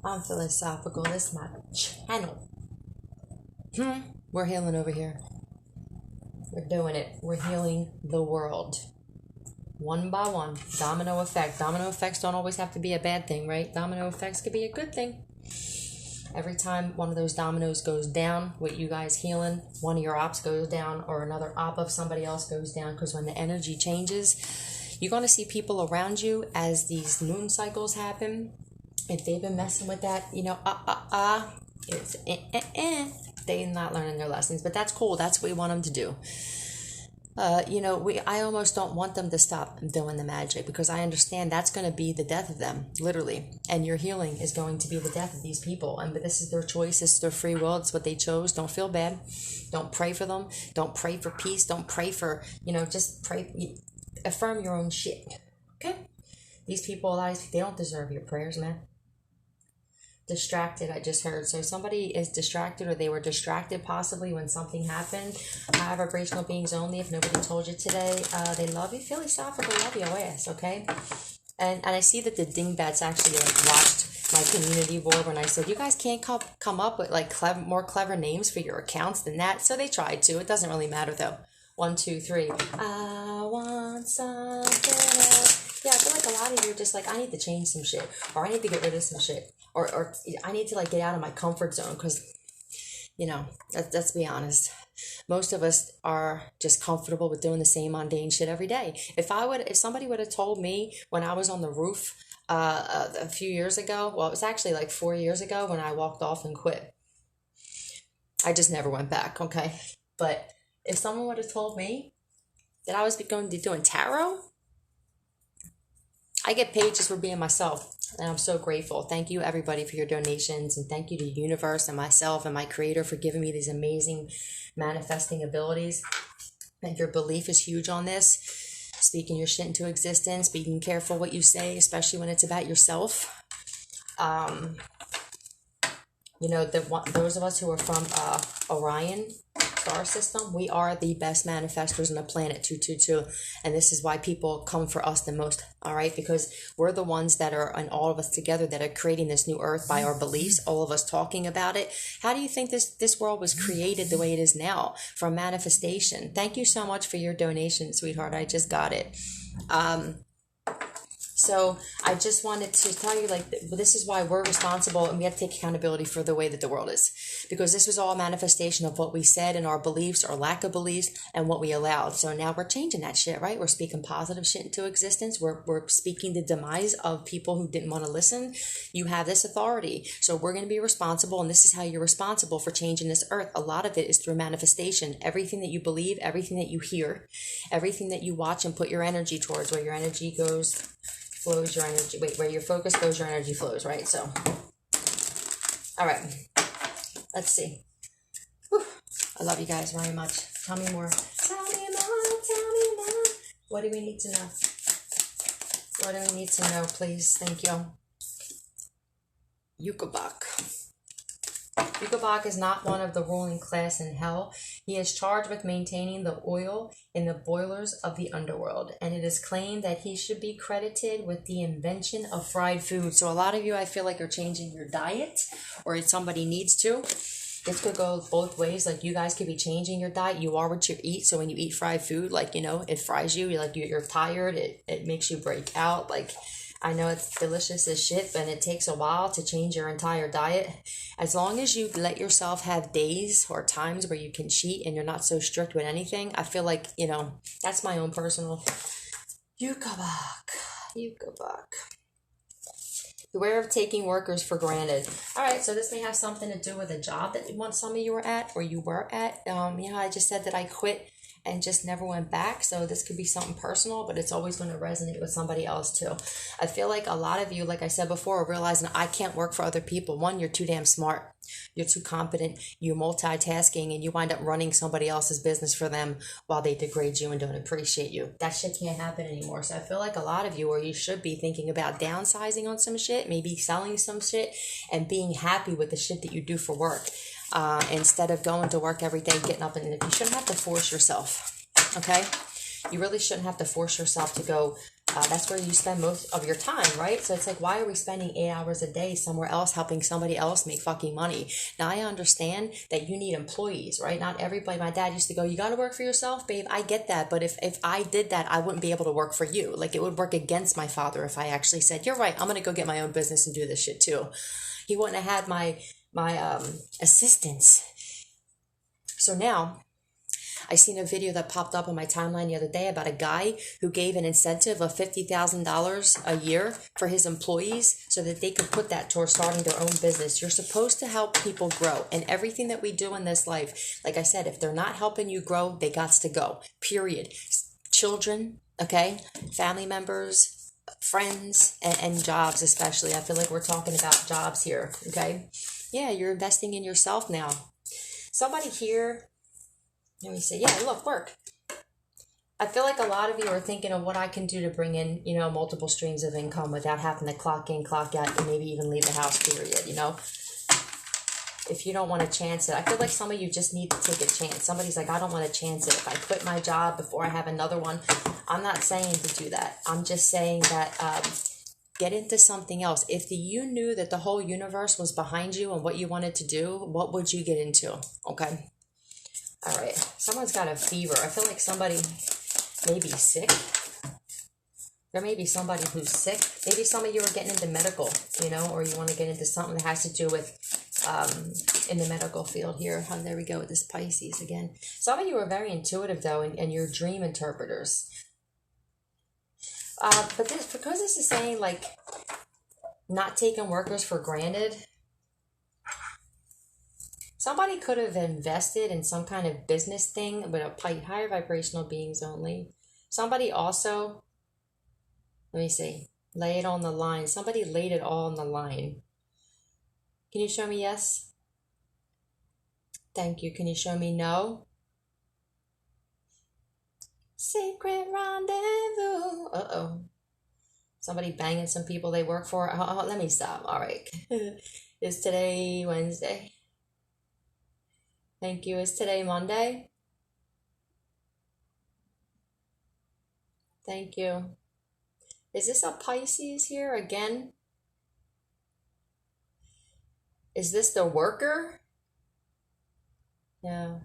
I'm philosophical. This is my channel. We're healing over here. We're doing it. We're healing the world. One by one. Domino effect. Domino effects don't always have to be a bad thing, right? Domino effects could be a good thing. Every time one of those dominoes goes down, with you guys healing, one of your ops goes down or another op of somebody else goes down. Because when the energy changes, you're going to see people around you as these moon cycles happen. If they've been messing with that, it's they're not learning their lessons, but that's cool. That's what we want them to do. I almost don't want them to stop doing the magic because I understand that's going to be the death of them, literally. And your healing is going to be the death of these people. But this is their choice. This is their free will. It's what they chose. Don't feel bad. Don't pray for them. Don't pray for peace. Don't pray for, just pray. Affirm your own shit. Okay? These people, they don't deserve your prayers, man. Distracted, I just heard. So somebody is distracted, or they were distracted possibly when something happened. High vibrational beings only. If nobody told you today, they love you. Philosophical, love your ass, okay? And I see that the dingbats actually watched my community board when I said, you guys can't come up with more clever names for your accounts than that. So they tried to. It doesn't really matter though. 1, 2, 3. I want something else. Yeah, I feel like a lot of you are just I need to change some shit, or I need to get rid of some shit. Or I need to get out of my comfort zone because, let's be honest. Most of us are just comfortable with doing the same mundane shit every day. If somebody would have told me when I was on the roof a few years ago, well, it was actually 4 years ago when I walked off and quit. I just never went back, okay? But if someone would have told me that I was going to be doing tarot, I get paid just for being myself. And I'm so grateful. Thank you, everybody, for your donations. And thank you to the universe and myself and my creator for giving me these amazing manifesting abilities. And your belief is huge on this. Speaking your shit into existence. Being careful what you say, especially when it's about yourself. Those of us who are from Orion star system, we are the best manifestors on the planet, 222, and this is why people come for us the most, all right, because we're the ones that are, and all of us together, that are creating this new earth by our beliefs, all of us talking about it. How do you think this world was created the way it is now? From manifestation. Thank you so much for your donation, sweetheart. I just got it. So I just wanted to tell you, this is why we're responsible, and we have to take accountability for the way that the world is. Because this was all a manifestation of what we said and our beliefs or lack of beliefs and what we allowed. So now we're changing that shit, right? We're speaking positive shit into existence. We're speaking the demise of people who didn't want to listen. You have this authority. So we're going to be responsible, and this is how you're responsible for changing this earth. A lot of it is through manifestation. Everything that you believe, everything that you hear, everything that you watch and put your energy towards, where your energy goes, flows, your energy, where your focus goes, your energy flows, right? So, all right, let's see. Whew. I love you guys very much. Tell me more. Tell me more, tell me more. What do we need to know? What do we need to know, please? Thank you. Yukabak. Yukabak is not one of the ruling class in hell. He is charged with maintaining the oil in the boilers of the underworld, and it is claimed that he should be credited with the invention of fried food. So a lot of you, I feel like, are changing your diet, or somebody needs to. This could go both ways. You guys could be changing your diet. You are what you eat. So when you eat fried food, it fries you. You're tired. It makes you break out. I know it's delicious as shit, but it takes a while to change your entire diet. As long as you let yourself have days or times where you can cheat and you're not so strict with anything, I feel like, that's my own personal Yukabak. Beware of taking workers for granted. All right, so this may have something to do with a job that some of you were at, or you were at. I just said that I quit and just never went back. So this could be something personal, but it's always going to resonate with somebody else too. I feel like a lot of you, like I said before, are realizing I can't work for other people. One, you're too damn smart. You're too competent. You're multitasking, and you wind up running somebody else's business for them while they degrade you and don't appreciate you. That shit can't happen anymore. So I feel like a lot of you, or you should be thinking about downsizing on some shit, maybe selling some shit, and being happy with the shit that you do for work. Instead of going to work every day, getting up, and you shouldn't have to force yourself, okay? You really shouldn't have to force yourself to go That's where you spend most of your time, right? So it's like, why are we spending 8 hours a day somewhere else helping somebody else make fucking money? Now, I understand that you need employees, right? Not everybody. My dad used to go, you got to work for yourself, babe. I get that. But if I did that, I wouldn't be able to work for you. Like, it would work against my father if I actually said, you're right, I'm going to go get my own business and do this shit too. He wouldn't have had my assistance. So now, I seen a video that popped up on my timeline the other day about a guy who gave an incentive of $50,000 a year for his employees so that they could put that towards starting their own business. You're supposed to help people grow, and everything that we do in this life, like I said, if they're not helping you grow, they gots to go, period. Children, okay, family members, friends, and jobs especially. I feel like we're talking about jobs here, okay? Yeah, you're investing in yourself now. Somebody here, let me see. Yeah, look, work. I feel like a lot of you are thinking of what I can do to bring in, multiple streams of income without having to clock in, clock out, and maybe even leave the house, period, If you don't want to chance it. I feel like some of you just need to take a chance. Somebody's like, I don't want to chance it. If I quit my job before I have another one, I'm not saying to do that. I'm just saying that get into something else. If you knew that the whole universe was behind you and what you wanted to do, what would you get into? Okay. All right, someone's got a fever. I feel like somebody may be sick. There may be somebody who's sick. Maybe some of you are getting into medical, or you want to get into something that has to do with in the medical field here. There we go with this Pisces again. Some of you are very intuitive, though, and you're dream interpreters. But because this is saying, like, not taking workers for granted, somebody could have invested in some kind of business thing with a higher vibrational beings only. Somebody also, let me see, lay it on the line. Somebody laid it all on the line. Can you show me yes? Thank you. Can you show me no? Secret rendezvous. Uh-oh. Somebody banging some people they work for. Oh, let me stop. All right. Is today Wednesday? Thank you. Is today Monday? Thank you. Is this a Pisces here again? Is this the worker? Yeah.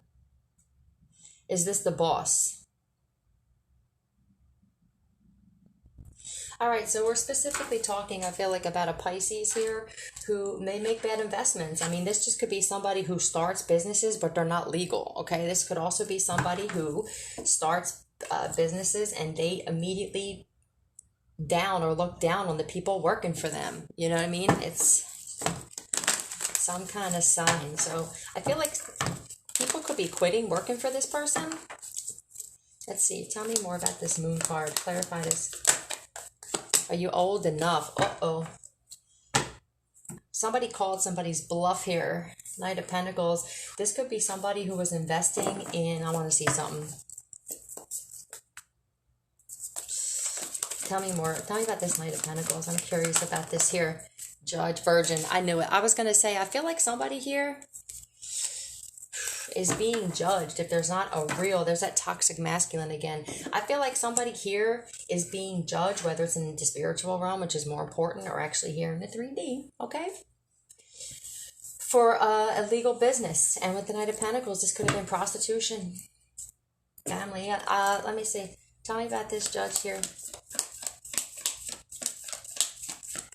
Is this the boss? All right, so we're specifically talking, I feel like, about a Pisces here who may make bad investments. I mean, this just could be somebody who starts businesses, but they're not legal, okay? This could also be somebody who starts businesses and they immediately down or look down on the people working for them. You know what I mean? It's some kind of sign. So I feel like people could be quitting working for this person. Let's see. Tell me more about this moon card. Clarify this. Are you old enough? Uh-oh. Somebody called somebody's bluff here. Knight of Pentacles. This could be somebody who was investing in, I want to see something. Tell me more. Tell me about this Knight of Pentacles. I'm curious about this here. Judge, Virgin. I knew it. I was going to say, I feel like somebody here is being judged. If there's not there's that toxic masculine again. I feel like somebody here is being judged, whether it's in the spiritual realm, which is more important, or actually here in the 3D, okay? For a legal business. And with the Knight of Pentacles, this could have been prostitution. Family. Let me see. Tell me about this judge here.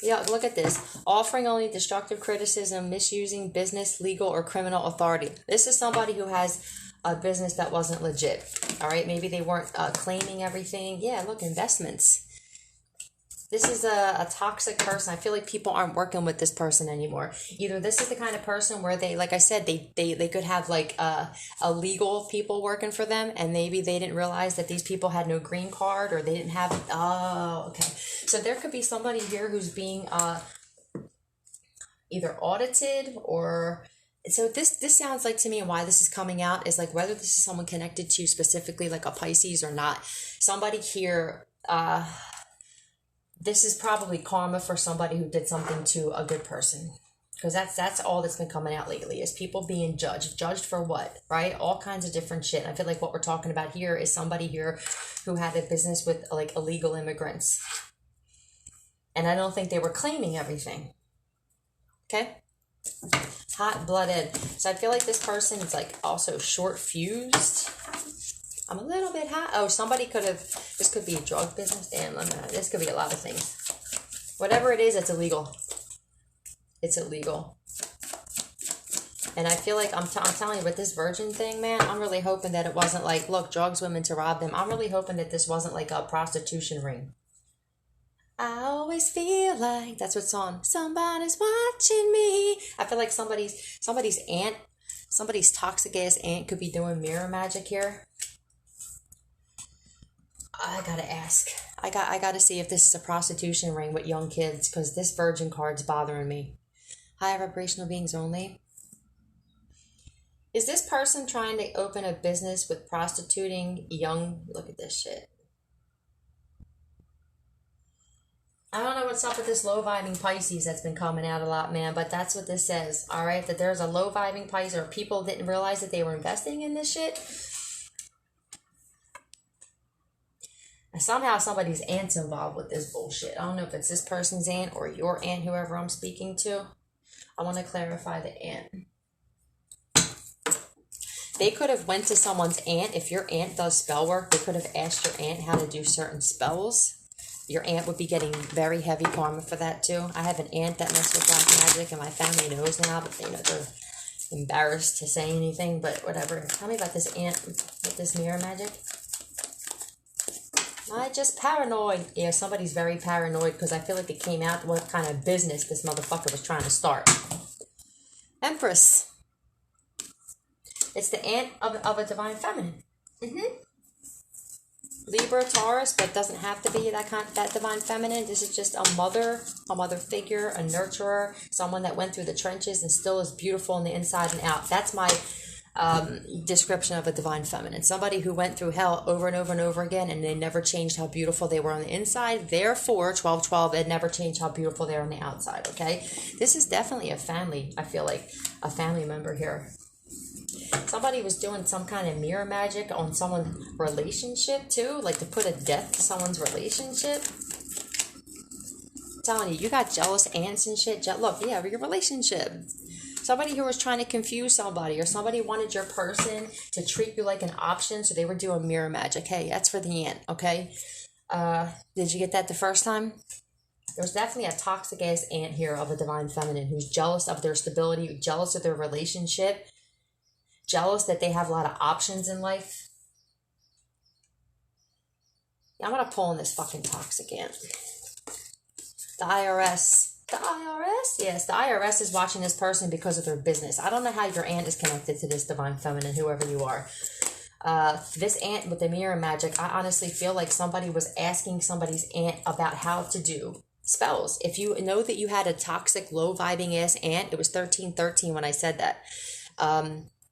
Yeah, look at this. Offering only destructive criticism, misusing business, legal, or criminal authority. This is somebody who has a business that wasn't legit. All right, maybe they weren't claiming everything. Yeah, look, investments. This is a toxic person. I feel like people aren't working with this person anymore. Either this is the kind of person where they, like I said, they could have like illegal people working for them, and maybe they didn't realize that these people had no green card, or they didn't have, oh, okay. So there could be somebody here who's being either audited or, so this sounds like to me, and why this is coming out is like whether this is someone connected to you specifically, like a Pisces or not. Somebody here, this is probably karma for somebody who did something to a good person. Because that's all that's been coming out lately is people being judged for what, right? All kinds of different shit. I feel like what we're talking about here is somebody here who had a business with like illegal immigrants, and I don't think they were claiming everything. Okay, hot-blooded. So I feel like this person is like also short-fused. I'm a little bit hot. Oh, somebody could have. This could be a drug business. Damn, this could be a lot of things. Whatever it is, it's illegal. It's illegal. And I feel like I'm telling you, with this virgin thing, man, I'm really hoping that it wasn't like, look, drugs women to rob them. I'm really hoping that this wasn't like a prostitution ring. I always feel like, that's what's on. Somebody's watching me. I feel like somebody's aunt, somebody's toxic ass aunt could be doing mirror magic here. I gotta ask. I gotta see if this is a prostitution ring with young kids, because this virgin card's bothering me. High vibrational beings only. Is this person trying to open a business with prostituting young? Look at this shit. I don't know what's up with this low-vibing Pisces that's been coming out a lot, man, but that's what this says, all right? That there's a low-vibing Pisces, or people didn't realize that they were investing in this shit. And somehow somebody's aunt's involved with this bullshit. I don't know if it's this person's aunt or your aunt, whoever I'm speaking to. I want to clarify the aunt. They could have went to someone's aunt. If your aunt does spell work, they could have asked your aunt how to do certain spells. Your aunt would be getting very heavy karma for that too. I have an aunt that messes with black magic, and my family knows now, but they're embarrassed to say anything, but whatever. Tell me about this aunt with this mirror magic. I just paranoid. Yeah, somebody's very paranoid, because I feel like it came out what kind of business this motherfucker was trying to start. Empress. It's the aunt of a divine feminine. Libra, Taurus, but doesn't have to be that divine feminine. This is just a mother figure, a nurturer, someone that went through the trenches and still is beautiful on the inside and out. That's my description of a divine feminine. Somebody who went through hell over and over and over again, and they never changed how beautiful they were on the inside. Therefore, 12-12, it never changed how beautiful they are on the outside, okay? This is definitely a family, I feel like, a family member here. Somebody was doing some kind of mirror magic on someone's relationship too, like to put a death to someone's relationship. I'm telling you, you got jealous aunts and shit. Look, yeah, your relationship. Somebody who was trying to confuse somebody, or somebody wanted your person to treat you like an option, so they were doing mirror magic. Hey, that's for the aunt, okay? Did you get that the first time? There's definitely a toxic ass aunt here of a divine feminine who's jealous of their stability, jealous of their relationship, jealous that they have a lot of options in life. Yeah, I'm gonna pull in this fucking toxic aunt. The IRS. The IRS? Yes, the IRS is watching this person because of their business. I don't know how your aunt is connected to this divine feminine, whoever you are. This aunt with the mirror magic, I honestly feel like somebody was asking somebody's aunt about how to do spells. If you know that you had a toxic, low-vibing ass aunt, it was 1313 when I said that,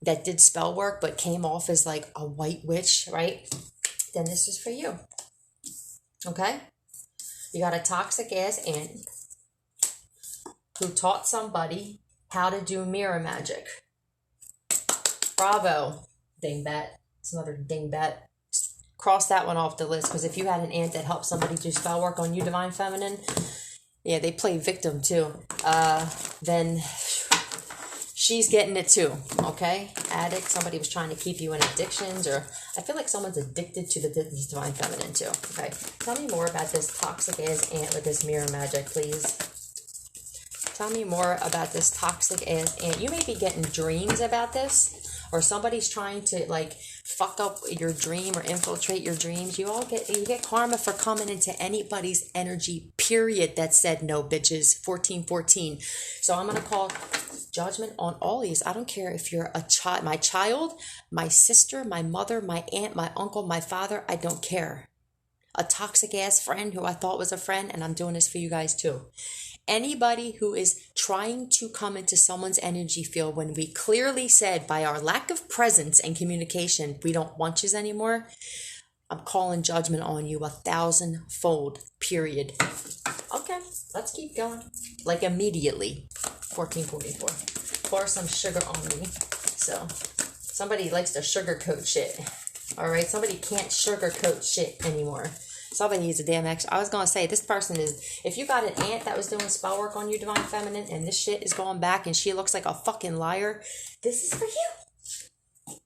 that did spell work but came off as like a white witch, right? Then this is for you. Okay? You got a toxic ass aunt who taught somebody how to do mirror magic. Bravo, dingbat. It's another dingbat. Cross that one off the list, because if you had an aunt that helped somebody do spell work on you, divine feminine, yeah, they play victim too. Then she's getting it too, okay? Addict, somebody was trying to keep you in addictions, or I feel like someone's addicted to this divine feminine too, okay? Tell me more about this toxic ass aunt with this mirror magic, please. Tell me more about this toxic ass aunt. You may be getting dreams about this, or somebody's trying to like fuck up your dream or infiltrate your dreams. You get karma for coming into anybody's energy, period, that said no, bitches. 1414. So I'm gonna call judgment on all these. I don't care if you're a child, my child, my sister, my mother, my aunt, my uncle, my father. I don't care. A toxic ass friend who I thought was a friend, and I'm doing this for you guys too. Anybody who is trying to come into someone's energy field when we clearly said by our lack of presence and communication, we don't want yous anymore, I'm calling judgment on you 1,000-fold, period. Okay, let's keep going. Like immediately. 1444. Pour some sugar on me. So, somebody likes to sugarcoat shit. Alright, somebody can't sugarcoat shit anymore. Somebody needs a damn extra. I was going to say, this person is, if you got an aunt that was doing spell work on you, Divine Feminine, and this shit is going back and she looks like a fucking liar, this is for you.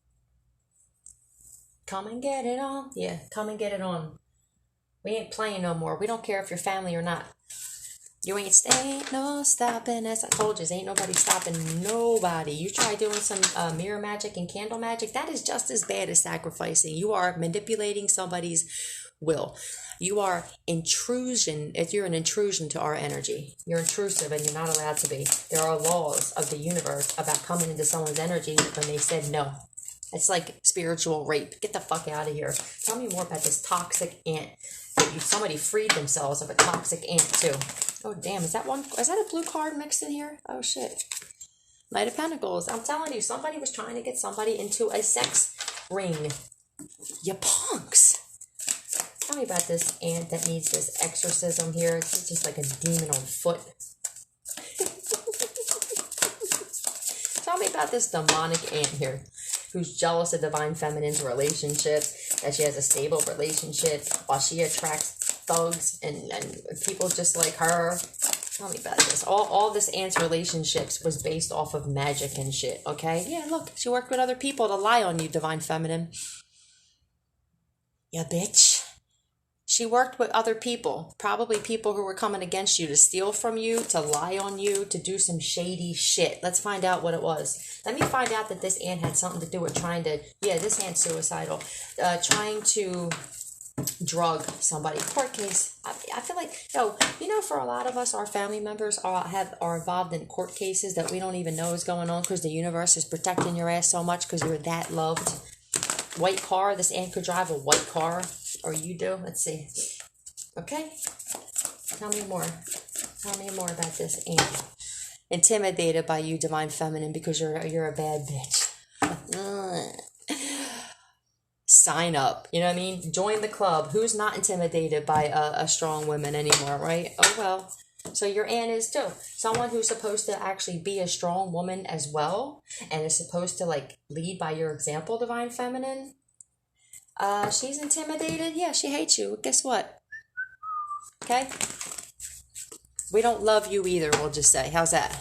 Come and get it on. Yeah, come and get it on. We ain't playing no more. We don't care if you're family or not. You ain't no stopping. As I told you, ain't nobody stopping nobody. You try doing some mirror magic and candle magic, that is just as bad as sacrificing. You are manipulating somebody's will. You are intrusion. If you're an intrusion to our energy, you're intrusive and you're not allowed to be. There are laws of the universe about coming into someone's energy when they said no. It's like spiritual rape. Get the fuck out of here. Tell me more about this toxic aunt. Somebody freed themselves of a toxic aunt too. Oh damn, is that a blue card mixed in here? Oh shit. Knight of Pentacles. I'm telling you, somebody was trying to get somebody into a sex ring. You punks. Tell me about this aunt that needs this exorcism here. It's just like a demon on foot. Tell me about this demonic aunt here who's jealous of Divine Feminine's relationships, that she has a stable relationship while she attracts thugs and people just like her. Tell me about this. All this aunt's relationships was based off of magic and shit, okay? Yeah, look, she worked with other people to lie on you, Divine Feminine. Yeah, bitch. She worked with other people, probably people who were coming against you to steal from you, to lie on you, to do some shady shit. Let's find out what it was. Let me find out that this aunt had something to do with trying to, yeah, this aunt's suicidal, trying to drug somebody. Court case. I feel like, for a lot of us, our family members are involved in court cases that we don't even know is going on because the universe is protecting your ass so much because you're that loved. White car. This aunt could drive a white car. Or you do. Let's see. Okay. Tell me more. Tell me more about this aunt. Intimidated by you, Divine Feminine, because you're a bad bitch. Sign up. You know what I mean? Join the club. Who's not intimidated by a strong woman anymore, right? Oh, well. So your aunt is too. Someone who's supposed to actually be a strong woman as well and is supposed to like lead by your example, Divine Feminine. She's intimidated. Yeah, she hates you. Guess what? Okay? We don't love you either, we'll just say. How's that?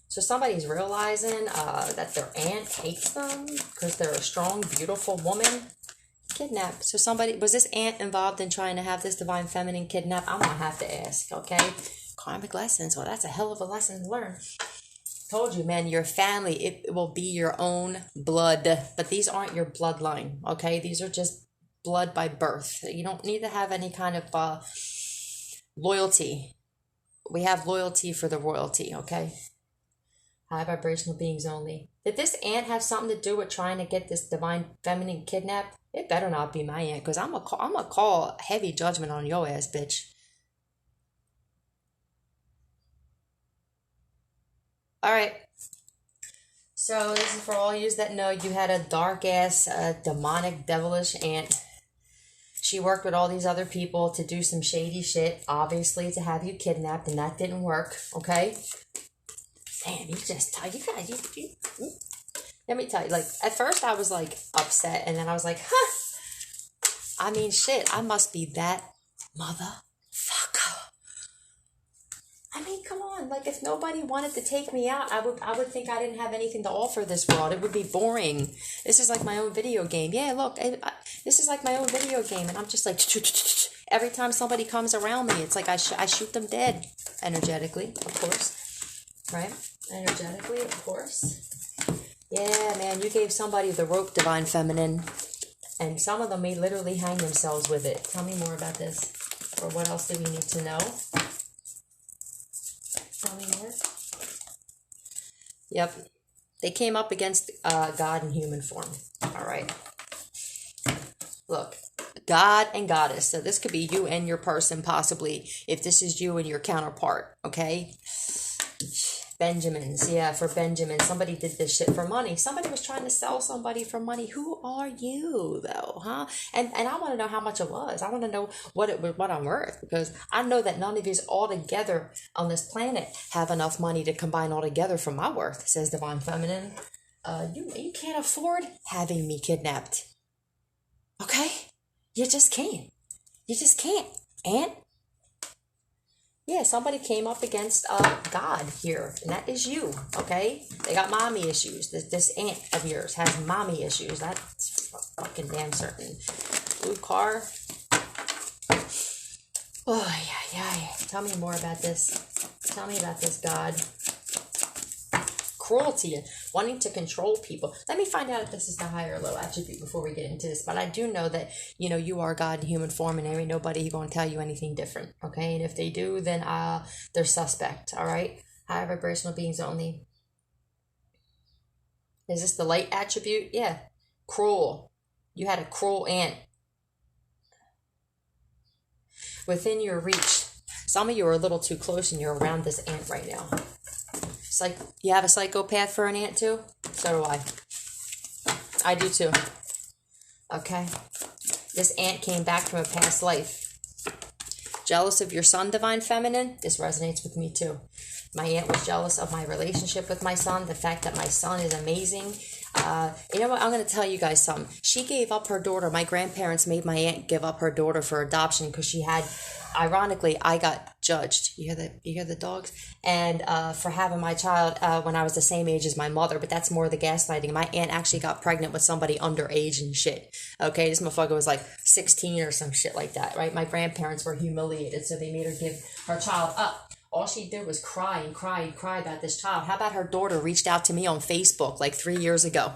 So somebody's realizing that their aunt hates them because they're a strong, beautiful woman. Kidnapped. So was this aunt involved in trying to have this Divine Feminine kidnapped? I'm going to have to ask, okay? Karmic lessons. Well, that's a hell of a lesson to learn. Told you, man, your family, it will be your own blood, but these aren't your bloodline, okay? These are just blood by birth. You don't need to have any kind of loyalty. We have loyalty for the royalty, okay? High vibrational beings only. Did this aunt have something to do with trying to get this Divine Feminine kidnapped? It better not be my aunt, because I'm gonna call heavy judgment on your ass, bitch. All right. So this is for all yous that know you had a dark ass, demonic, devilish aunt. She worked with all these other people to do some shady shit, obviously to have you kidnapped, and that didn't work. Okay. Damn, you let me tell you. Like at first, I was like upset, and then I was like, huh. I mean, shit. I must be that motherfucker. I mean, come on. Like, if nobody wanted to take me out, I would think I didn't have anything to offer this world. It would be boring. This is like my own video game. Yeah, look, this is like my own video game, and I'm just like, every time somebody comes around me, it's like I shoot them dead, energetically, of course, right? Energetically, of course. Yeah, man, you gave somebody the rope, Divine Feminine, and some of them may literally hang themselves with it. Tell me more about this, or what else do we need to know? Tell me more. Yep. They came up against God in human form. All right. Look. God and Goddess. So this could be you and your person, possibly, if this is you and your counterpart. Okay? Benjamins, yeah, for Benjamin. Somebody did this shit for money. Somebody was trying to sell somebody for money. Who are you, though, huh? And I want to know how much it was. I want to know what I'm worth, because I know that none of yous all together on this planet have enough money to combine all together for my worth, says Divine Feminine. You can't afford having me kidnapped. Okay? You just can't. You just can't. And yeah, somebody came up against God here, and that is you, okay? They got mommy issues. This aunt of yours has mommy issues. That's fucking damn certain. Blue car. Oh, yeah. Tell me more about this. Tell me about this, God. Cruelty and wanting to control people. Let me find out if this is the higher or low attribute before we get into this. But I do know that, you are God in human form, and there ain't nobody who's going to tell you anything different. Okay? And if they do, then they're suspect. All right? Higher vibrational beings only. Is this the light attribute? Yeah. Cruel. You had a cruel aunt within your reach. Some of you are a little too close and you're around this aunt right now. It's like, you have a psychopath for an aunt too? So do I. I do too. Okay? This aunt came back from a past life. Jealous of your son, Divine Feminine? This resonates with me too. My aunt was jealous of my relationship with my son, the fact that my son is amazing. You know what? I'm going to tell you guys something. She gave up her daughter. My grandparents made my aunt give up her daughter for adoption because she had, ironically, I got judged. You hear the dogs? And for having my child when I was the same age as my mother, but that's more the gaslighting. My aunt actually got pregnant with somebody underage and shit. Okay, this motherfucker was like 16 or some shit like that, right? My grandparents were humiliated, so they made her give her child up. All she did was cry and cry and cry about this child. How about her daughter reached out to me on Facebook like 3 years ago?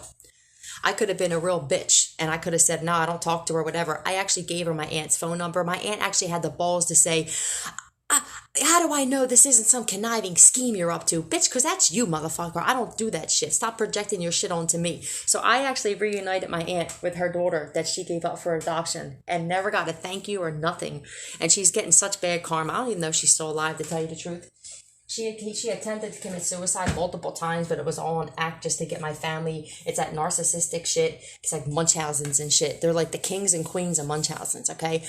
I could have been a real bitch and I could have said, no, I don't talk to her, whatever. I actually gave her my aunt's phone number. My aunt actually had the balls to say, how do I know this isn't some conniving scheme you're up to? Bitch, because that's you, motherfucker. I don't do that shit. Stop projecting your shit onto me. So I actually reunited my aunt with her daughter that she gave up for adoption and never got a thank you or nothing. And she's getting such bad karma. I don't even know if she's still alive, to tell you the truth. She attempted to commit suicide multiple times, but it was all an act just to get my family. It's that narcissistic shit. It's like Munchausen's and shit. They're like the kings and queens of Munchausen's, okay?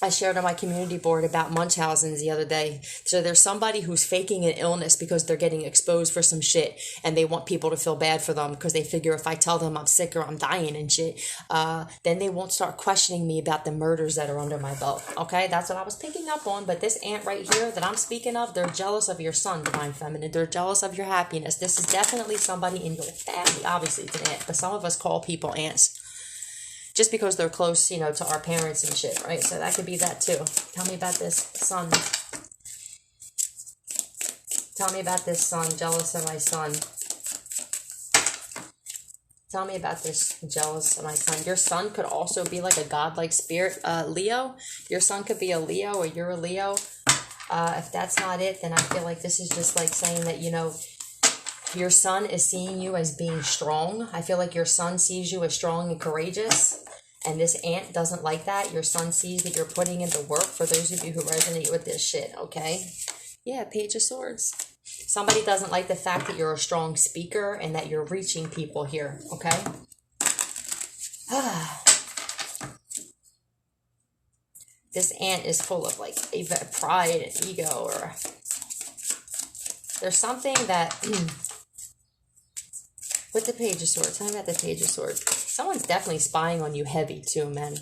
I shared on my community board about Munchausen's the other day. So there's somebody who's faking an illness because they're getting exposed for some shit and they want people to feel bad for them because they figure if I tell them I'm sick or I'm dying and shit, then they won't start questioning me about the murders that are under my belt. Okay, that's what I was picking up on. But this aunt right here that I'm speaking of, they're jealous of your son, Divine Feminine. They're jealous of your happiness. This is definitely somebody in your family. Obviously it's an aunt, but some of us call people aunts. Just because they're close, to our parents and shit, right? So that could be that too. Tell me about this son. Tell me about this son, jealous of my son. Tell me about this, jealous of my son. Your son could also be like a godlike spirit. Leo, your son could be a Leo or you're a Leo. If that's not it, then I feel like this is just like saying that, your son is seeing you as being strong. I feel like your son sees you as strong and courageous. And this aunt doesn't like that. Your son sees that you're putting in the work, for those of you who resonate with this shit, okay? Yeah, Page of Swords. Somebody doesn't like the fact that you're a strong speaker and that you're reaching people here, okay? This aunt is full of like pride and ego, or there's something that... With the Page of Swords, tell me about the Page of Swords. Someone's definitely spying on you heavy too, man.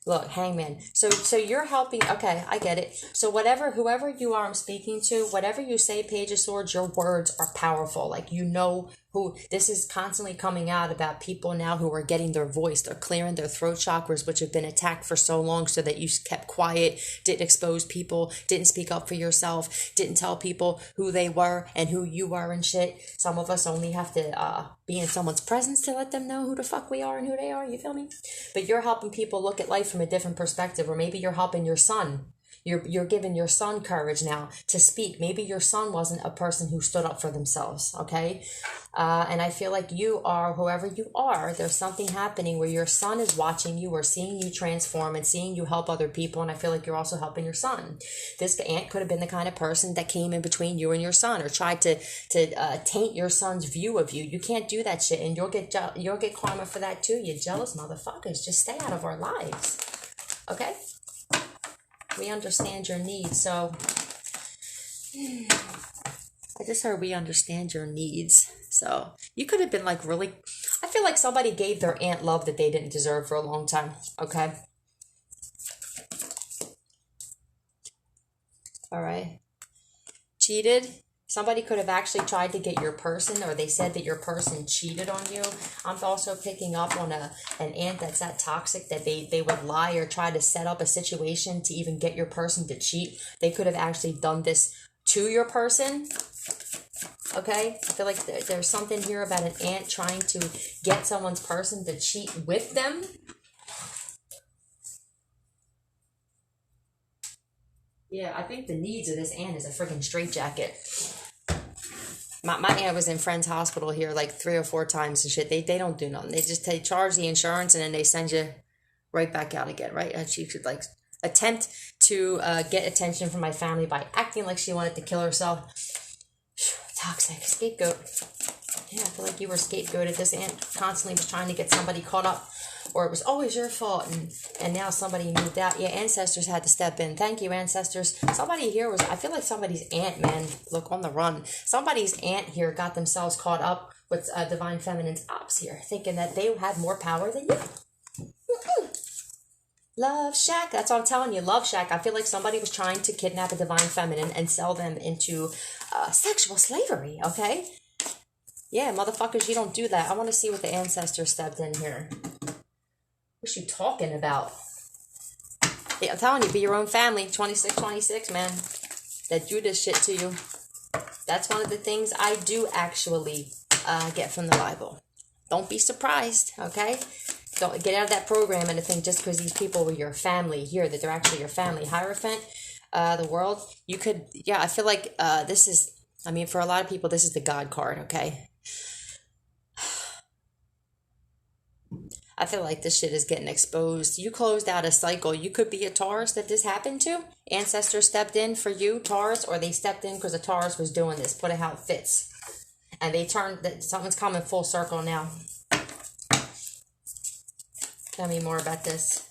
Look, Hangman. So you're helping. Okay, I get it. So whoever you are I'm speaking to, whatever you say, Page of Swords, your words are powerful. Like, who this is constantly coming out about people now who are getting their voice. They're clearing their throat chakras, which have been attacked for so long, so that you kept quiet, didn't expose people, didn't speak up for yourself, didn't tell people who they were and who you were and shit. Some of us only have to be in someone's presence to let them know who the fuck we are and who they are. You feel me? But you're helping people look at life from a different perspective, or maybe you're helping your son. You're giving your son courage now to speak. Maybe your son wasn't a person who stood up for themselves, okay? And I feel like you are, whoever you are, there's something happening where your son is watching you or seeing you transform and seeing you help other people. And I feel like you're also helping your son. This aunt could have been the kind of person that came in between you and your son or tried to taint your son's view of you. You can't do that shit, and you'll get karma for that too. You jealous motherfuckers. Just stay out of our lives, okay? We understand your needs, so I just heard we understand your needs. So you could have been like really, I feel like somebody gave their aunt love that they didn't deserve for a long time, okay? All right. Cheated. Somebody could have actually tried to get your person, or they said that your person cheated on you. I'm also picking up on an aunt that's that toxic that they would lie or try to set up a situation to even get your person to cheat. They could have actually done this to your person. Okay? I feel like there's something here about an aunt trying to get someone's person to cheat with them. Yeah, I think the needs of this aunt is a freaking straitjacket. My aunt was in Friends Hospital here like 3 or 4 times and shit. They don't do nothing. They charge the insurance and then they send you right back out again, right? And she could like attempt to get attention from my family by acting like she wanted to kill herself. Toxic. Scapegoat. Yeah, I feel like you were scapegoated. This aunt constantly was trying to get somebody caught up, or it was always your fault, and now somebody moved out. Yeah, ancestors had to step in. Thank you, ancestors. Somebody here was, I feel like somebody's aunt, man, look, on the run. Somebody's aunt here got themselves caught up with Divine Feminine's ops here, thinking that they had more power than you. Love Shack. That's what I'm telling you. Love Shack. I feel like somebody was trying to kidnap a Divine Feminine and sell them into sexual slavery, okay? Yeah, motherfuckers, you don't do that. I want to see what the ancestors stepped in here. What you talking about? Yeah, I'm telling you, be your own family. 2626, man. That do this shit to you. That's one of the things I do actually get from the Bible. Don't be surprised, okay? Don't get out of that program and think just because these people were your family here, that they're actually your family. Hierophant, the world, you could, yeah, I feel like this is, I mean, for a lot of people, this is the God card, okay? I feel like this shit is getting exposed. You closed out a cycle. You could be a Taurus that this happened to. Ancestors stepped in for you, Taurus, or they stepped in because a Taurus was doing this. Put it how it fits. And they turned, something's coming full circle now. Tell me more about this.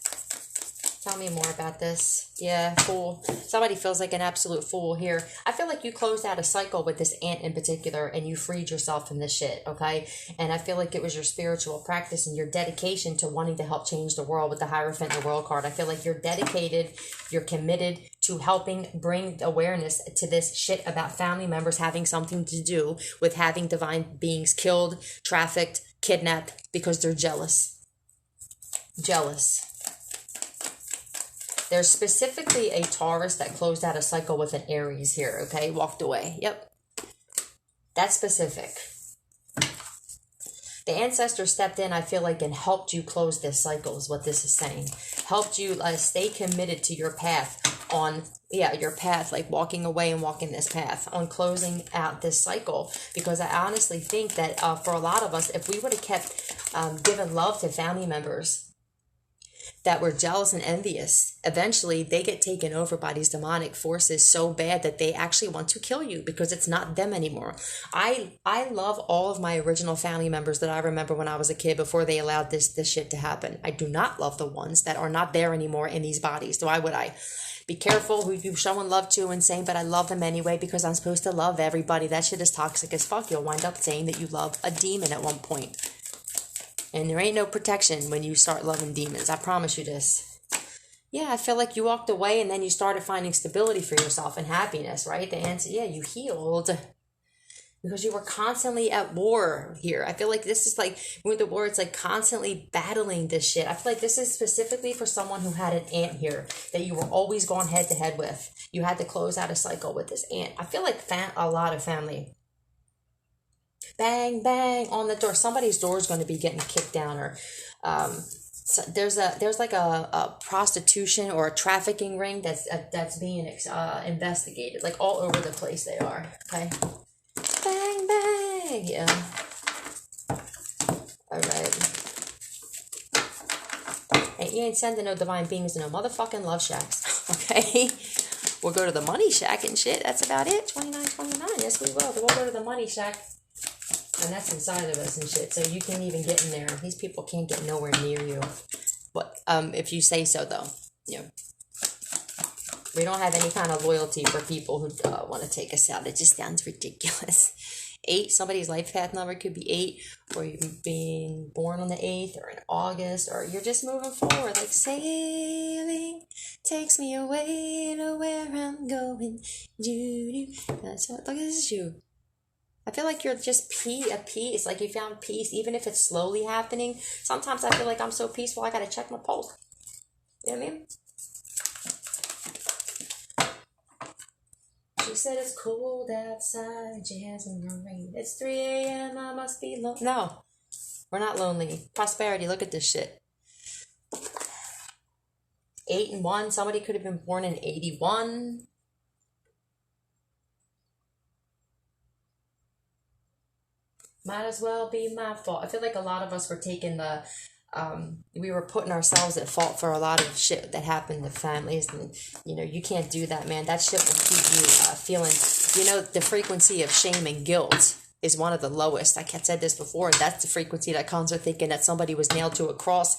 Tell me more about this. Yeah, fool. Somebody feels like an absolute fool here. I feel like you closed out a cycle with this aunt in particular and you freed yourself from this shit, okay? And I feel like it was your spiritual practice and your dedication to wanting to help change the world with the Hierophant and the World card. I feel like you're dedicated, you're committed to helping bring awareness to this shit about family members having something to do with having divine beings killed, trafficked, kidnapped because they're jealous. Jealous. There's specifically a Taurus that closed out a cycle with an Aries here, okay? Walked away. Yep. That's specific. The ancestor stepped in, I feel like, and helped you close this cycle is what this is saying. Helped you stay committed to your path on, your path, like walking away and walking this path, on closing out this cycle. Because I honestly think that for a lot of us, if we would have kept giving love to family members that were jealous and envious, eventually they get taken over by these demonic forces so bad that they actually want to kill you because it's not them anymore. I love all of my original family members that I remember when I was a kid before they allowed this shit to happen. I do not love the ones that are not there anymore in these bodies. So why would I? Be careful who you're showing love to and saying, but I love them anyway because I'm supposed to love everybody. That shit is toxic as fuck. You'll wind up saying that you love a demon at one point. And there ain't no protection when you start loving demons. I promise you this. Yeah, I feel like you walked away and then you started finding stability for yourself and happiness, right? The answer, yeah, you healed. Because you were constantly at war here. I feel like this is like, with the war, it's like constantly battling this shit. I feel like this is specifically for someone who had an aunt here that you were always going head to head with. You had to close out a cycle with this aunt. I feel like a lot of family. Bang, bang on the door. Somebody's door is going to be getting kicked down, or So there's like a prostitution or a trafficking ring that's being investigated, like all over the place they are. Okay, bang bang, yeah. All right. And you ain't sending no divine beings to no motherfucking love shacks. Okay, we'll go to the money shack and shit. That's about it. 29.29. Yes, we will. We'll go to the money shack. And that's inside of us and shit. So you can't even get in there. These people can't get nowhere near you. But if you say so, though. You know, we don't have any kind of loyalty for people who want to take us out. It just sounds ridiculous. 8, somebody's life path number could be 8, or you being born on the 8th, or in August, or you're just moving forward. Like sailing takes me away to where I'm going. That's what, look at this you. I feel like you're just at peace. Like you found peace, even if it's slowly happening. Sometimes I feel like I'm so peaceful, I gotta check my pulse. You know what I mean? She said it's cold outside, Jasmine rain. It's 3 a.m., I must be lonely. No, we're not lonely. Prosperity, look at this shit. 8 and 1, somebody could have been born in 81. Might as well be my fault. I feel like a lot of us were taking the, we were putting ourselves at fault for a lot of shit that happened to families. And, you know, you can't do that, man. That shit will keep you feeling, you know, the frequency of shame and guilt is one of the lowest. I had said this before. That's the frequency that comes with thinking that somebody was nailed to a cross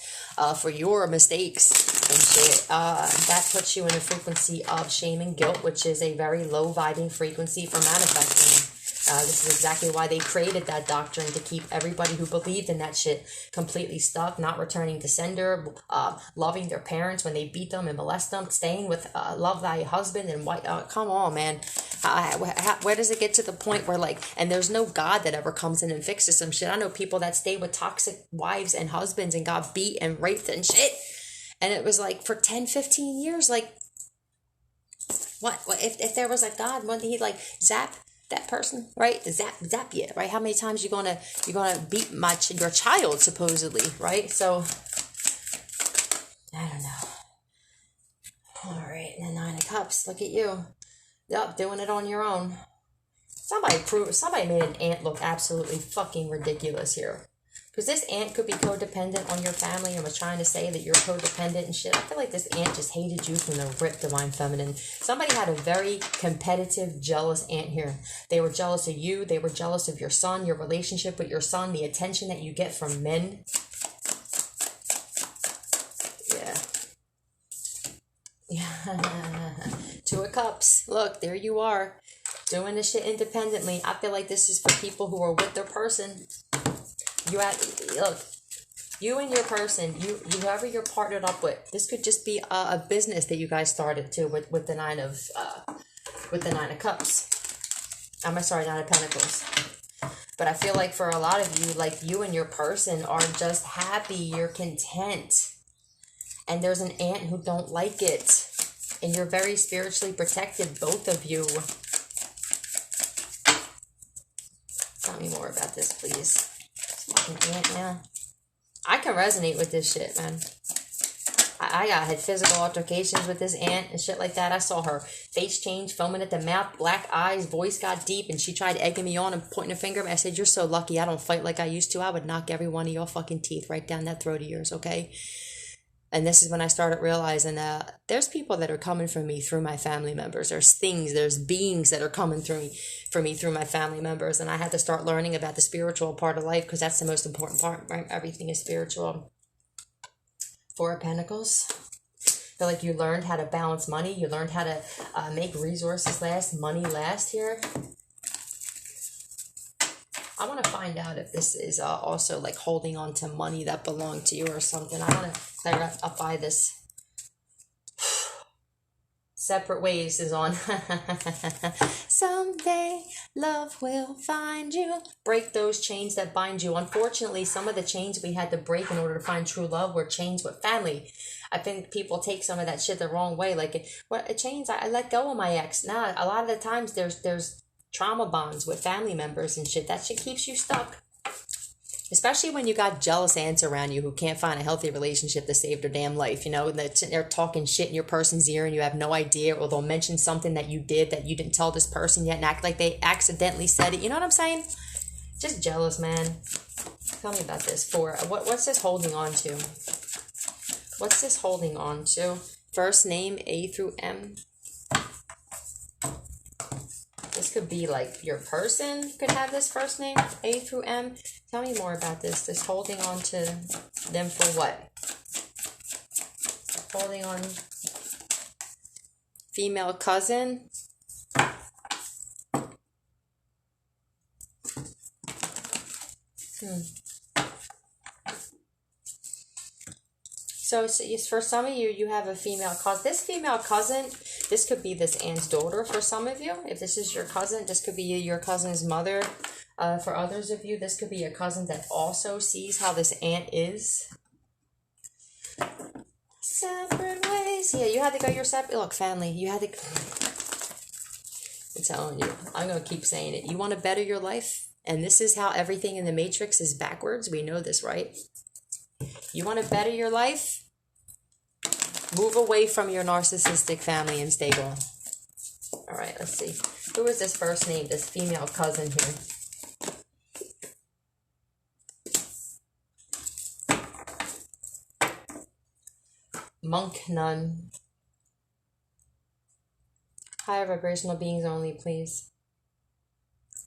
for your mistakes and shit. That puts you in a frequency of shame and guilt, which is a very low vibing frequency for manifesting. This is exactly why they created that doctrine, to keep everybody who believed in that shit completely stuck, not returning to sender, loving their parents when they beat them and molest them, staying with love thy husband and wife. Come on, man. Where does it get to the point where, like, and there's no God that ever comes in and fixes some shit? I know people that stay with toxic wives and husbands and got beat and raped and shit. And it was like for 10, 15 years, like, what if there was a God, wouldn't he like zap that person, right? Zap you, right? How many times you're gonna beat your child, supposedly, right? So I don't know. All right, and the 9 of Cups. Look at you. Yep, doing it on your own. Somebody made an ant look absolutely fucking ridiculous here. Because this ant could be codependent on your family and was trying to say that you're codependent and shit. I feel like this ant just hated you from the rip, Divine Feminine. Somebody had a very competitive, jealous ant here. They were jealous of you. They were jealous of your son, your relationship with your son, the attention that you get from men. Yeah. 2 of Cups. Look, there you are. Doing this shit independently. I feel like this is for people who are with their person. Look, you and your person, whoever you're partnered up with, this could just be a business that you guys started too with the 9 of Cups. I'm sorry, 9 of Pentacles. But I feel like for a lot of you, like you and your person are just happy, you're content. And there's an ant who don't like it. And you're very spiritually protected, both of you. Tell me more about this, please. Fucking ant, man. I can resonate with this shit, man. I had physical altercations with this ant and shit like that. I saw her face change, foaming at the mouth, black eyes, voice got deep, and she tried egging me on and pointing a finger at me. I said, "You're so lucky I don't fight like I used to. I would knock every one of your fucking teeth right down that throat of yours, okay?" And this is when I started realizing that there's people that are coming for me through my family members. There's things, there's beings that are coming for me through my family members. And I had to start learning about the spiritual part of life, because that's the most important part, right? Everything is spiritual. 4 of Pentacles. I feel like you learned how to balance money. You learned how to make resources last, money last here. I want to find out if this is also like holding on to money that belonged to you or something. I want to clarify this. Separate Ways is on. Someday love will find you. Break those chains that bind you. Unfortunately, some of the chains we had to break in order to find true love were chains with family. I think people take some of that shit the wrong way. Like, chains, I let go of my ex. Nah, a lot of the times there's trauma bonds with family members and shit. That shit keeps you stuck. Especially when you got jealous aunts around you who can't find a healthy relationship to save their damn life, you know, and they're talking shit in your person's ear and you have no idea, or they'll mention something that you did that you didn't tell this person yet and act like they accidentally said it. You know what I'm saying? Just jealous, man. Tell me about this. What's this holding on to? What's this holding on to? First name A through M. This could be like your person could have this first name, A through M. Tell me more about this. This holding on to them for what? Holding on. Female cousin. So for some of you, you have a female cousin. This female cousin, this could be this aunt's daughter for some of you. If this is your cousin, this could be your cousin's mother. For others of you, this could be a cousin that also sees how this aunt is. Separate ways. Yeah, you had to go your separate. Look, family, you had to. I'm telling you, I'm going to keep saying it. You want to better your life? And this is how everything in the Matrix is backwards. We know this, right? You want to better your life? Move away from your narcissistic family and stay gone. All right, let's see. Who is this first name, this female cousin here? Monk nun. Higher vibrational beings only, please.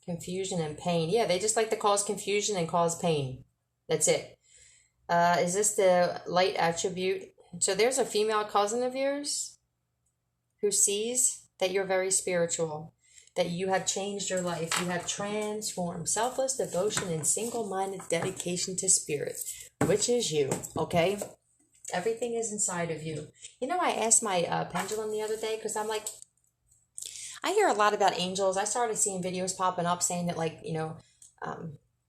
Confusion and pain. Yeah, they just like to cause confusion and cause pain. That's it. Is this the light attribute? So there's a female cousin of yours who sees that you're very spiritual, that you have changed your life. You have transformed. Selfless devotion and single-minded dedication to spirit, which is you, okay? Everything is inside of you. You know, I asked my pendulum the other day because I'm like, I hear a lot about angels. I started seeing videos popping up saying that, like, you know,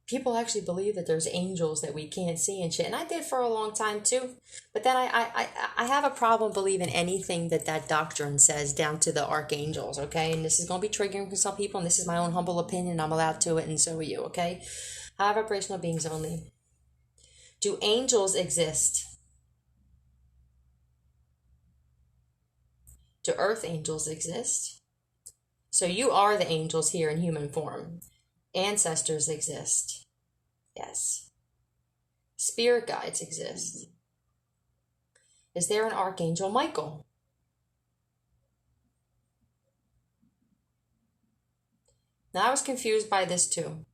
people actually believe that there's angels that we can't see and shit. And I did for a long time too. But then I have a problem believing anything that doctrine says, down to the archangels, okay? And this is going to be triggering for some people, and this is my own humble opinion. I'm allowed to it, and so are you, okay? High vibrational beings only. Do angels exist? Do earth angels exist? So you are the angels here in human form. Ancestors exist. Yes. Spirit guides exist. Is there an Archangel Michael? Now, I was confused by this too.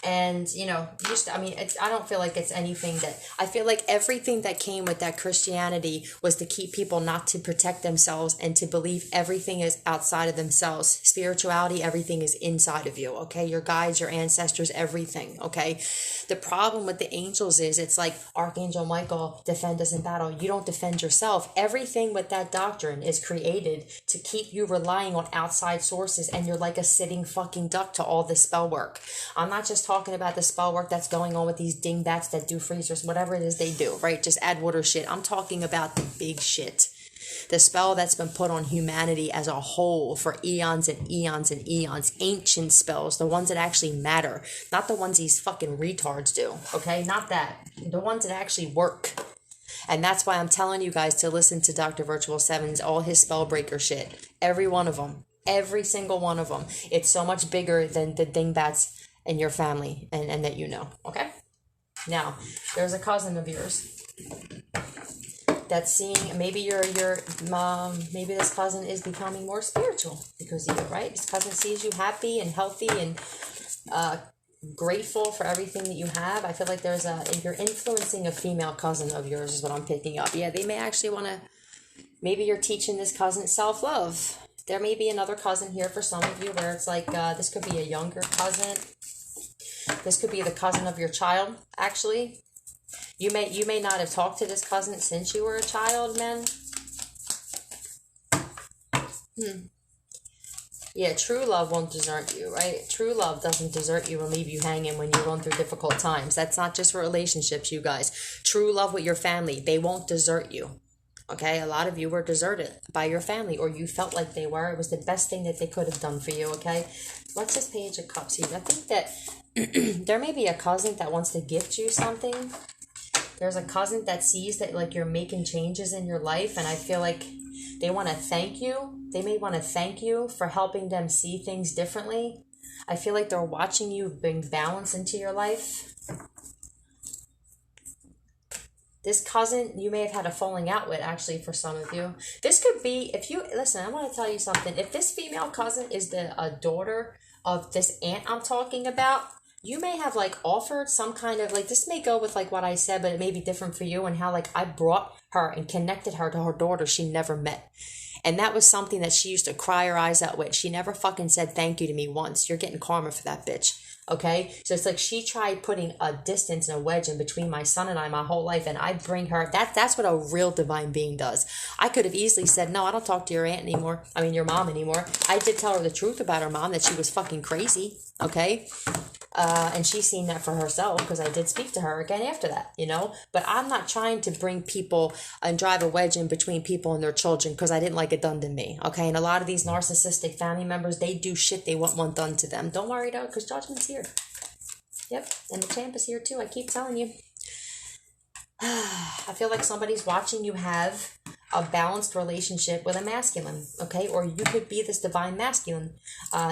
And, you know, I don't feel like it's anything that, I feel like everything that came with that Christianity was to keep people not to protect themselves and to believe everything is outside of themselves. Spirituality, everything is inside of you, okay? Your guides, your ancestors, everything, okay? The problem with the angels is it's like, Archangel Michael, defend us in battle. You don't defend yourself. Everything with that doctrine is created to keep you relying on outside sources, and you're like a sitting fucking duck to all this spell work. I'm not just talking about the spell work that's going on with these dingbats that do freezers, whatever it is they do, right? Just add water shit. I'm talking about the big shit. The spell that's been put on humanity as a whole for eons and eons and eons. Ancient spells, the ones that actually matter. Not the ones these fucking retards do, okay? Not that. The ones that actually work. And that's why I'm telling you guys to listen to Dr. Virtual Seven's, all his spellbreaker shit. Every one of them. Every single one of them. It's so much bigger than the dingbats in your family and that you know, okay? Now, there's a cousin of yours that's seeing, maybe your mom, maybe this cousin is becoming more spiritual because of you, right? This cousin sees you happy and healthy and grateful for everything that you have. I feel like you're influencing a female cousin of yours is what I'm picking up. Yeah, they may actually want to, maybe you're teaching this cousin self-love. There may be another cousin here for some of you where it's like, this could be a younger cousin. This could be the cousin of your child, actually. You may not have talked to this cousin since you were a child, men. Yeah, true love won't desert you, right? True love doesn't desert you and leave you hanging when you're going through difficult times. That's not just for relationships, you guys. True love with your family, they won't desert you. Okay, a lot of you were deserted by your family, or you felt like they were. It was the best thing that they could have done for you, okay? What's this Page of Cups here? I think that There may be a cousin that wants to gift you something. There's a cousin that sees that like you're making changes in your life, and I feel like they want to thank you. They may want to thank you for helping them see things differently. I feel like they're watching you bring balance into your life. This cousin, you may have had a falling out with, actually, for some of you. This could be, if you, listen, I want to tell you something. If this female cousin is a daughter of this aunt I'm talking about, you may have, like, offered some kind of, like, this may go with, like, what I said, but it may be different for you, and how, like, I brought her and connected her to her daughter she never met. And that was something that she used to cry her eyes out with. She never fucking said thank you to me once. You're getting karma for that bitch. Okay? So it's like she tried putting a distance and a wedge in between my son and I my whole life. And I bring her, that's what a real divine being does. I could have easily said, no, I don't talk to your aunt anymore. I mean, your mom anymore. I did tell her the truth about her mom, that she was fucking crazy. Okay? And she's seen that for herself, because I did speak to her again after that, you know. But I'm not trying to bring people and drive a wedge in between people and their children because I didn't like it done to me, okay? And a lot of these narcissistic family members, they do shit they want done to them. Don't worry though, because judgment's here. Yep, and the champ is here too, I keep telling you. I feel like somebody's watching you have a balanced relationship with a masculine, okay? Or you could be this divine masculine.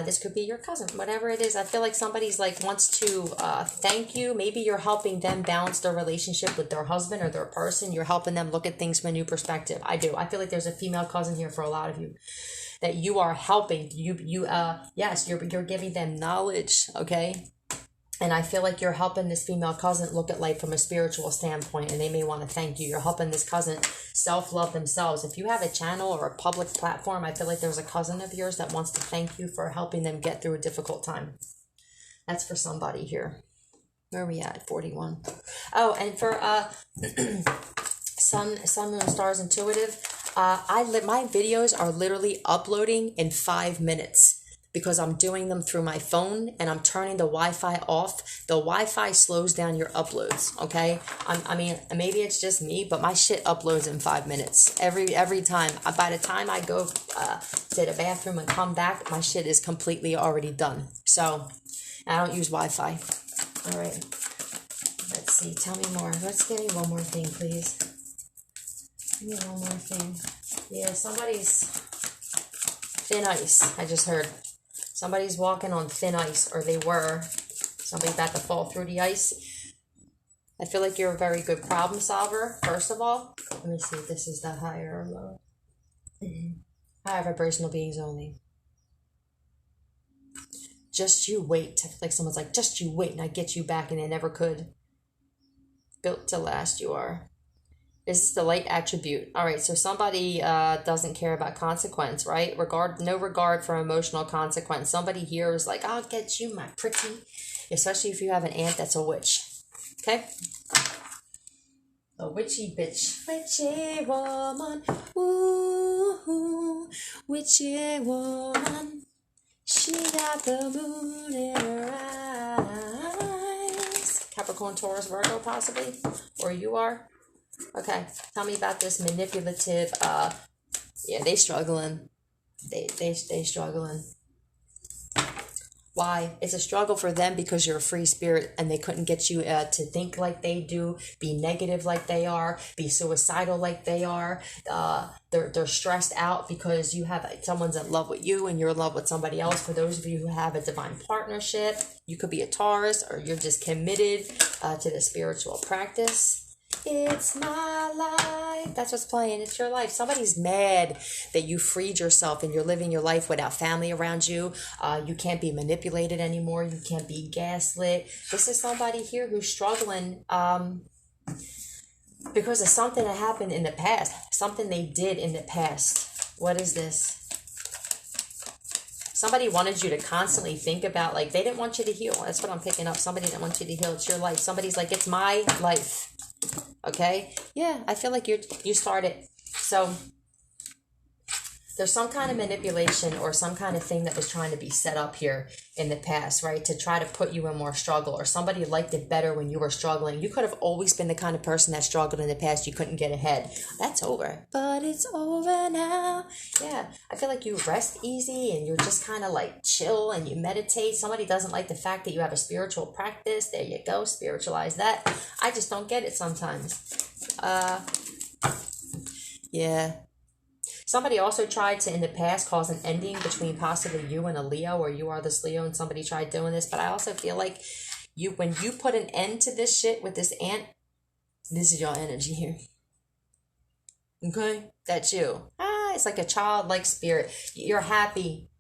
This could be your cousin, whatever it is. I feel like somebody's like wants to thank you. Maybe you're helping them balance their relationship with their husband or their person. You're helping them look at things from a new perspective. I do. I feel like there's a female cousin here for a lot of you that you are helping. Yes, you're giving them knowledge, okay? And I feel like you're helping this female cousin look at life from a spiritual standpoint, and they may want to thank you. You're helping this cousin self-love themselves. If you have a channel or a public platform, I feel like there's a cousin of yours that wants to thank you for helping them get through a difficult time. That's for somebody here. Where are we at? 41. Oh, and for Sun, Moon, Stars, Intuitive, my videos are literally uploading in 5 minutes. Because I'm doing them through my phone and I'm turning the Wi-Fi off. The Wi-Fi slows down your uploads, okay? I mean, maybe it's just me, but my shit uploads in 5 minutes. Every time. By the time I go to the bathroom and come back, my shit is completely already done. So, I don't use Wi-Fi. All right. Let's see. Tell me more. Let's give me one more thing, please. Give me one more thing. Yeah, somebody's thin ice, I just heard. Somebody's walking on thin ice, or they were. Somebody's about to fall through the ice. I feel like you're a very good problem solver, first of all. Let me see if this is the higher or low. Higher vibrational beings only. Just you wait. I feel like someone's like, just you wait and I get you back, and they never could. Built to last you are. This is the light attribute. All right, so somebody doesn't care about consequence, right? No regard for emotional consequence. Somebody here is like, I'll get you, my pretty. Especially if you have an aunt that's a witch. Okay? A witchy bitch. Witchy woman. Ooh, witchy woman. She got the moon in her eyes. Capricorn, Taurus, Virgo, possibly? Or you are? Okay, tell me about this manipulative, yeah, they struggling. They struggling. Why? It's a struggle for them because you're a free spirit and they couldn't get you to think like they do, be negative like they are, be suicidal like they are. They're stressed out because you have someone's in love with you and you're in love with somebody else. For those of you who have a divine partnership, you could be a Taurus, or you're just committed to the spiritual practice. It's my life. That's what's playing. It's your life. Somebody's mad that you freed yourself and you're living your life without family around you. You can't be manipulated anymore. You can't be gaslit. This is somebody here who's struggling because of something that happened in the past. Something they did in the past. What is this? Somebody wanted you to constantly think about, like, they didn't want you to heal. That's what I'm picking up. Somebody didn't want you to heal. It's your life. Somebody's like, it's my life. Okay? Yeah, I feel like you started. So, There's some kind of manipulation or some kind of thing that was trying to be set up here in the past, right? To try to put you in more struggle, or somebody liked it better when you were struggling. You could have always been the kind of person that struggled in the past. You couldn't get ahead. That's over. But it's over now. Yeah. I feel like you rest easy and you're just kind of like chill and you meditate. Somebody doesn't like the fact that you have a spiritual practice. There you go. Spiritualize that. I just don't get it sometimes. Yeah. Somebody also tried to, in the past, cause an ending between possibly you and a Leo, or you are this Leo and somebody tried doing this. But I also feel like when you put an end to this shit with this ant, this is your energy here. Okay? That's you. It's like a childlike spirit. You're happy.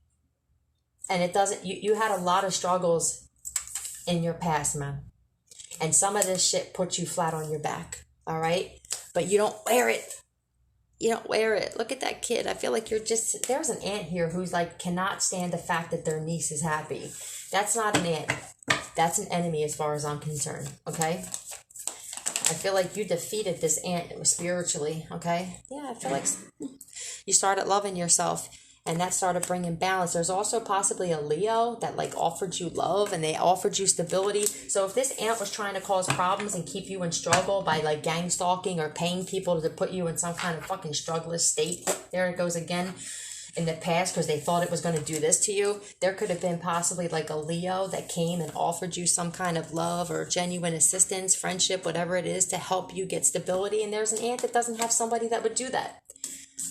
And it doesn't, you had a lot of struggles in your past, man. And some of this shit puts you flat on your back. All right? But you don't wear it. You don't wear it. Look at that kid. I feel like there's an aunt here who's like cannot stand the fact that their niece is happy. That's not an aunt. That's an enemy as far as I'm concerned. Okay? I feel like you defeated this aunt spiritually. Okay? Yeah, I feel like you started loving yourself. And that started bringing balance. There's also possibly a Leo that like offered you love and they offered you stability. So if this aunt was trying to cause problems and keep you in struggle by like gang stalking or paying people to put you in some kind of fucking struggless state, there it goes again, in the past because they thought it was going to do this to you, there could have been possibly like a Leo that came and offered you some kind of love or genuine assistance, friendship, whatever it is to help you get stability. And there's an aunt that doesn't have somebody that would do that.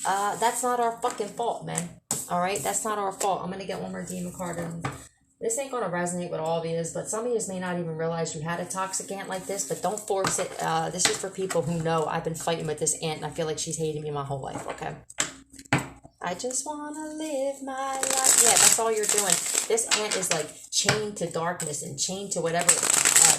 That's not our fucking fault, man. All right, that's not our fault. I'm gonna get one more demon card, and this ain't gonna resonate with all of you, but some of you may not even realize you had a toxic aunt like this. But don't force it. This is for people who know I've been fighting with this aunt, and I feel like she's hated me my whole life. Okay, I just wanna live my life. Yeah, that's all you're doing. This aunt is like chained to darkness and chained to whatever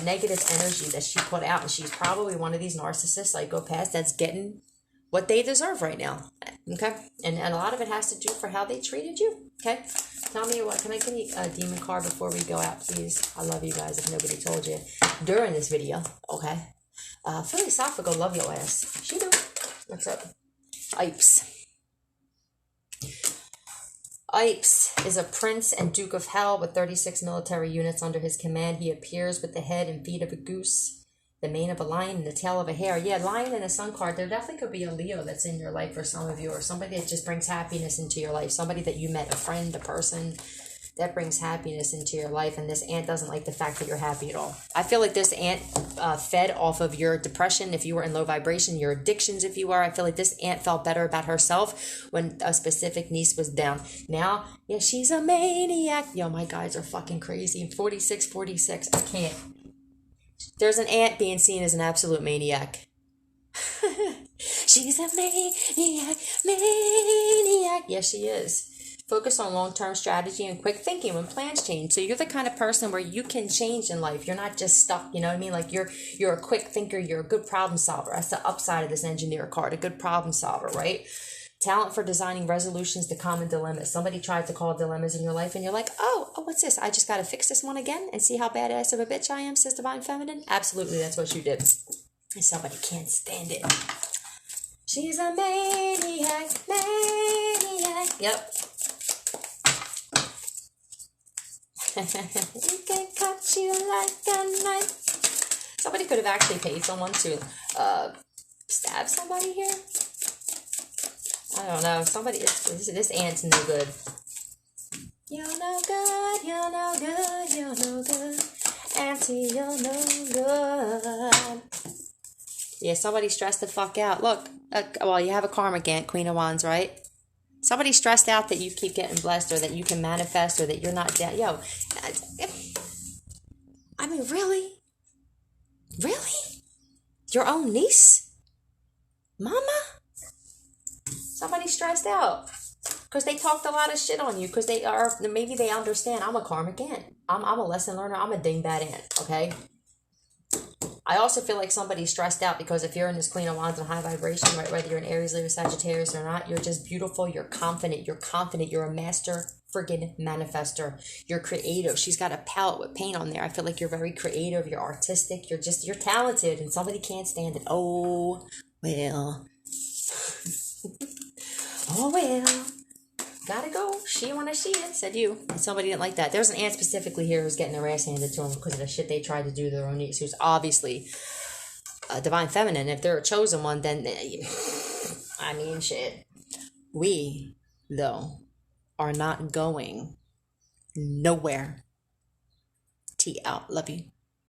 negative energy that she put out, and she's probably one of these narcissists, psychopaths, that's getting what they deserve right now. Okay? And a lot of it has to do for how they treated you. Okay? Tell me what. Can I give you a demon card before we go out, please? I love you guys if nobody told you during this video. Okay? Philosophical love your ass. She do. What's up? Ipes. Ipes is a prince and duke of hell with 36 military units under his command. He appears with the head and feet of a goose, the mane of a lion, and the tail of a hare. Yeah, lion and a sun card. There definitely could be a Leo that's in your life for some of you, or somebody that just brings happiness into your life. Somebody that you met, a friend, a person that brings happiness into your life. And this aunt doesn't like the fact that you're happy at all. I feel like this aunt fed off of your depression if you were in low vibration, your addictions if you were. I feel like this aunt felt better about herself when a specific niece was down. Now, yeah, she's a maniac. Yo, my guys are fucking crazy. 46. I can't. There's an aunt being seen as an absolute maniac. She's a maniac. Yes, she is. Focus on long-term strategy and quick thinking when plans change. So you're the kind of person where you can change in life. You're not just stuck, you know what I mean? Like you're a quick thinker. You're a good problem solver. That's the upside of this engineer card, a good problem solver, right? Talent for designing resolutions to common dilemmas. Somebody tried to call dilemmas in your life and you're like, oh, what's this? I just got to fix this one again and see how badass of a bitch I am, says Divine Feminine. Absolutely, that's what you did. And somebody can't stand it. She's a maniac. Yep. You can cut you like a knife. Somebody could have actually paid someone to stab somebody here. I don't know. Somebody, this ant's no good. You're no good, you're no good, you're no good. Auntie, you're no good. Yeah, somebody stressed the fuck out. Look, well, you have a karmic ant, Queen of Wands, right? Somebody stressed out that you keep getting blessed or that you can manifest or that you're not dead. Yo, I mean, really? Really? Your own niece? Mama? Somebody stressed out because they talked a lot of shit on you because maybe they understand I'm a karmic ant. I'm a lesson learner. I'm a dingbat ant, okay? I also feel like somebody's stressed out because if you're in this Queen of Wands and high vibration, right, whether you're in Aries, Leo, Sagittarius or not, you're just beautiful. You're confident. You're a master friggin' manifester. You're creative. She's got a palette with paint on there. I feel like you're very creative. You're artistic. You're talented and somebody can't stand it. Oh, well. Oh, well. Gotta go. She want to see it, said you. And somebody didn't like that. There's an aunt specifically here who's getting their ass handed to them because of the shit they tried to do to their own niece, who's obviously a divine feminine. If they're a chosen one, then I mean, shit. We, though, are not going nowhere. Tea out. Love you.